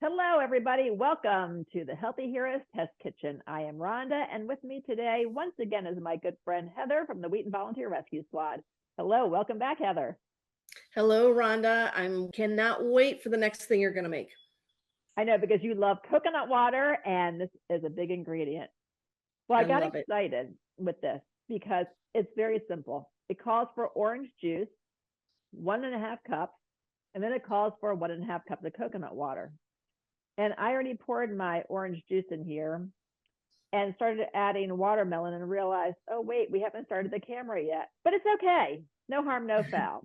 Hello, everybody. Welcome to the Healthy Heroes Test Kitchen. I am Rhonda, and with me today, once again, is my good friend Heather from the Wheaton Volunteer Rescue Squad. Hello, welcome back, Heather. Hello, Rhonda. I cannot wait for the next thing you're going to make. I know because you love coconut water, and this is a big ingredient. Well, I I got love it. excited with this because it's very simple. It calls for orange juice, 1.5 cups, and then it calls for 1.5 cups of coconut water. And I already poured my orange juice in here and started adding watermelon and realized, oh, wait, we haven't started the camera yet. But it's okay. No harm, no foul.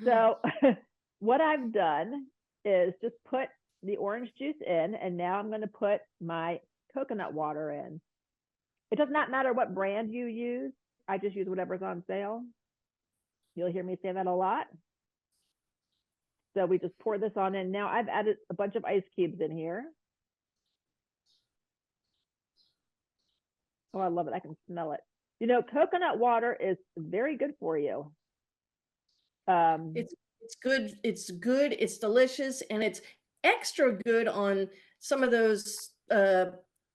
So what I've done is just put the orange juice in, and now I'm going to put my coconut water in. It does not matter what brand you use. I just use whatever's on sale. You'll hear me say that a lot. So we just pour this on in. Now I've added a bunch of ice cubes in here. Oh, I love it. I can smell it. You know, coconut water is very good for you. It's good. It's good. It's delicious, and it's extra good on some of those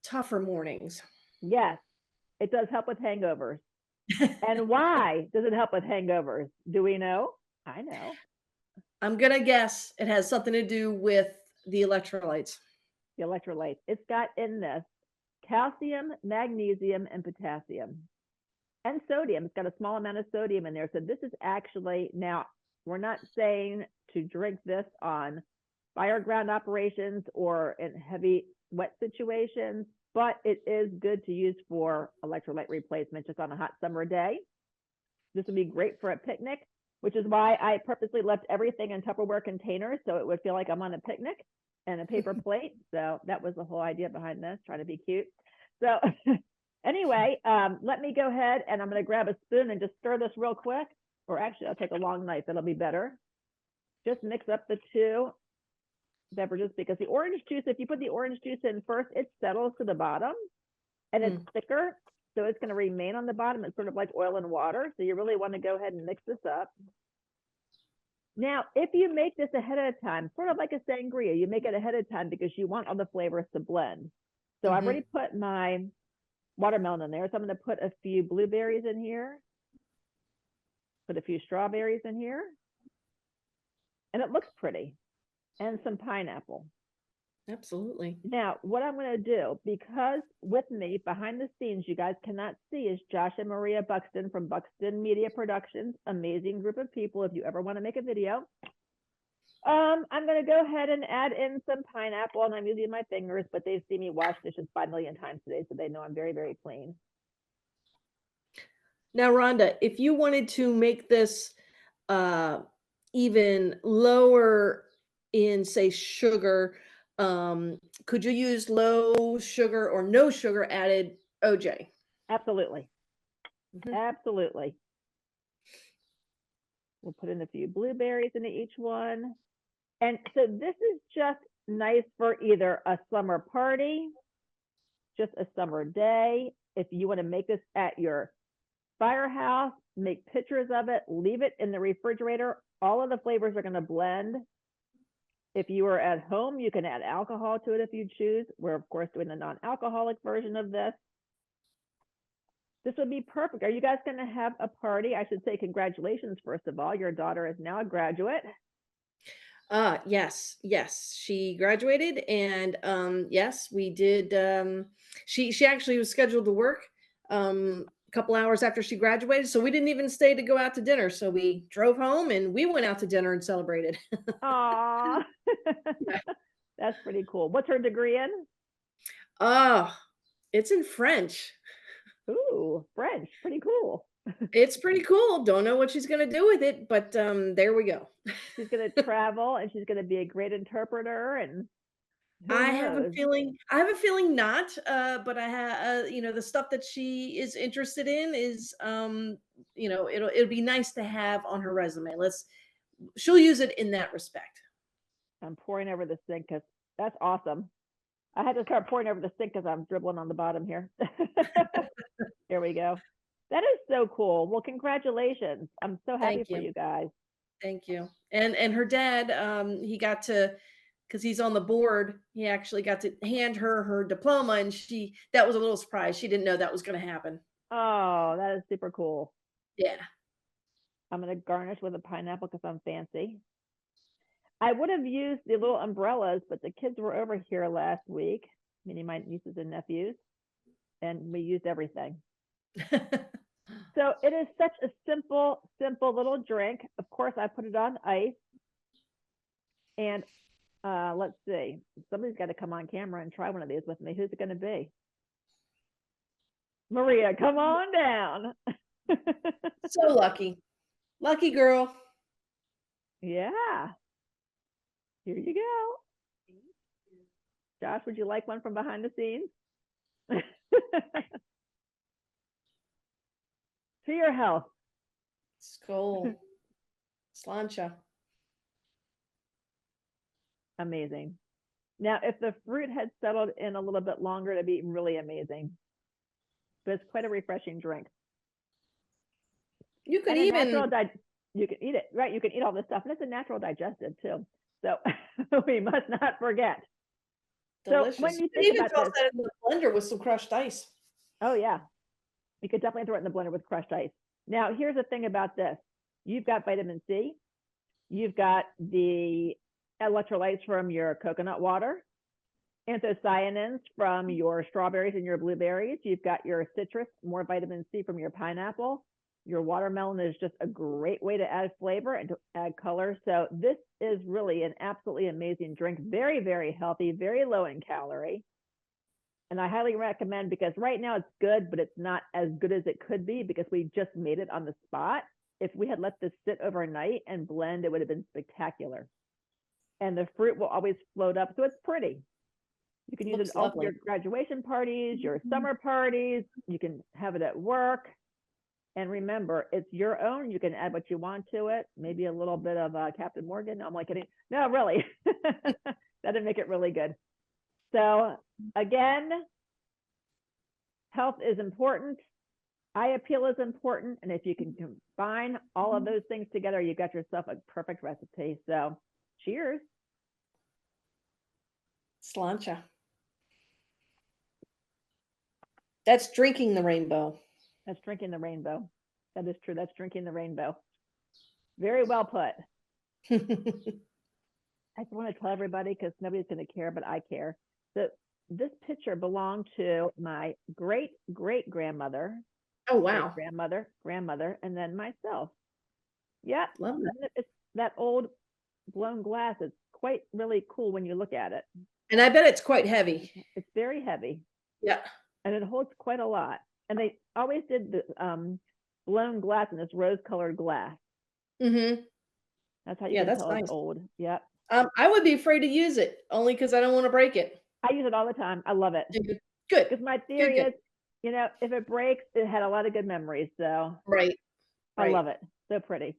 tougher mornings. Yes, it does help with hangovers. And why does it help with hangovers? Do we know? I know. I'm gonna guess it has something to do with the electrolytes. The electrolytes. It's got in this calcium, magnesium, and potassium, and sodium. It's got a small amount of sodium in there. So this is actually, now we're not saying to drink this on fire ground operations or in heavy wet situations, but it is good to use for electrolyte replacement just on a hot summer day. This would be great for a picnic, which is why I purposely left everything in Tupperware containers so it would feel like I'm on a picnic, and a paper plate. So that was the whole idea behind this, trying to be cute. So anyway, let me go ahead and I'm going to grab a spoon and just stir this real quick. Or actually, I'll take a long knife. That'll be better. Just mix up the two beverages because the orange juice, if you put the orange juice in first, it settles to the bottom and it's thicker. So it's going to remain on the bottom. It's sort of like oil and water. So you really want to go ahead and mix this up. Now, if you make this ahead of time, sort of like a sangria, you make it ahead of time because you want all the flavors to blend. So I've already put my watermelon in there. So I'm going to put a few blueberries in here, put a few strawberries in here, and it looks pretty, and some pineapple. Absolutely. Now, what I'm going to do, because with me behind the scenes, you guys cannot see, is Josh and Maria Buxton from Buxton Media Productions. Amazing group of people if you ever want to make a video. I'm going to go ahead and add in some pineapple, and I'm using my fingers, but they've seen me wash dishes 5 million times today, so they know I'm very, very clean. Now, Rhonda, if you wanted to make this even lower in, say, sugar, could you use low sugar or no sugar added OJ? Absolutely. Absolutely. We'll put in a few blueberries into each one. And so this is just nice for either a summer party, just a summer day. If you want to make this at your firehouse, make pictures of it, leave it in the refrigerator. All of the flavors are going to blend. If you are at home, you can add alcohol to it if you choose. We're, of course, doing the non-alcoholic version of this. This would be perfect. Are you guys going to have a party? I should say congratulations, first of all. Your daughter is now a graduate. Yes, yes. She graduated, and yes, we did. She actually was scheduled to work a couple hours after she graduated, so we didn't even stay to go out to dinner. So we drove home and we went out to dinner and celebrated. Aw. Yeah. That's pretty cool. What's her degree in? Oh, it's in French. Ooh, French. Pretty cool. It's pretty cool. Don't know what she's gonna do with it, but there we go. She's going to travel and she's going to be a great interpreter, and who I have a knows? feeling not, but I have, the stuff that she is interested in is, it'll be nice to have on her resume. She'll use it in that respect. I'm pouring over the sink because that's awesome. I had to start pouring over the sink because I'm dribbling on the bottom here. Here we go. That is so cool. Well, congratulations. I'm so happy Thank for you. you guys. Thank you. And her dad, he got to because he's on the board. He actually got to hand her her diploma, and that was a little surprise. She didn't know that was going to happen. Oh, that is super cool. Yeah. I'm going to garnish with a pineapple because I'm fancy. I would have used the little umbrellas, but the kids were over here last week, meaning my nieces and nephews, and we used everything. So it is such a simple little drink. Of course, I put it on ice. And let's see, somebody's got to come on camera and try one of these with me. Who's it going to be? Maria, come on down. So lucky. Lucky girl. Yeah. Here you go. Josh, would you like one from behind the scenes? To your health. Skull. Slancha. Amazing. Now, if the fruit had settled in a little bit longer, it'd be really amazing. But it's quite a refreshing drink. You could And even you can eat it, right? You can eat all this stuff, and it's a natural digestive too. So we must not forget. delicious. So when you You could think even about toss this, that in the blender with some crushed ice. oh yeah, you could definitely throw it in the blender with crushed ice. Now, here's the thing about this. You've got vitamin C. You've got the electrolytes from your coconut water, anthocyanins from your strawberries and your blueberries. You've got your citrus, more vitamin C from your pineapple. Your watermelon is just a great way to add flavor and to add color. So this is really an absolutely amazing drink. Very, very healthy, very low in calorie. And I highly recommend, because right now it's good, but it's not as good as it could be because we just made it on the spot. If we had let this sit overnight and blend, it would have been spectacular. And the fruit will always float up, so it's pretty. You can use Looks it all for lovely. your graduation parties, your summer parties. You can have it at work. And remember, it's your own. You can add what you want to it. Maybe a little bit of Captain Morgan. I'm like, kidding. No, really. That'd make it really good. So again, health is important. Eye appeal is important. And if you can combine all of those things together, you got yourself a perfect recipe. So cheers. Slancha. That's drinking the rainbow. That's drinking the rainbow. That is true. That's drinking the rainbow. Very well put. I just want to tell everybody, because nobody's going to care, but I care, that this picture belonged to my great grandmother. Oh, wow. Grandmother, and then myself. Yeah, Love that. it's that old blown glass. It's quite really cool when you look at it. And I bet it's quite heavy. It's very heavy. Yeah. And it holds quite a lot. And they always did the blown glass in this rose-colored glass. Mm-hmm. That's how you Yeah, can that's tell nice. it's old. Yeah. I would be afraid to use it only because I don't want to break it. I use it all the time. I love it. Good. Because my theory Good. is, if it breaks, it had a lot of good memories. So Right. I love it. So pretty.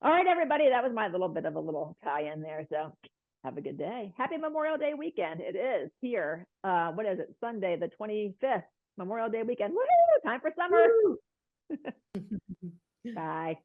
All right, everybody. That was my little bit of a little tie-in there. So have a good day. Happy Memorial Day weekend. It is here. What is it? Sunday, the 25th. Memorial Day weekend. Woo! Time for summer. Bye.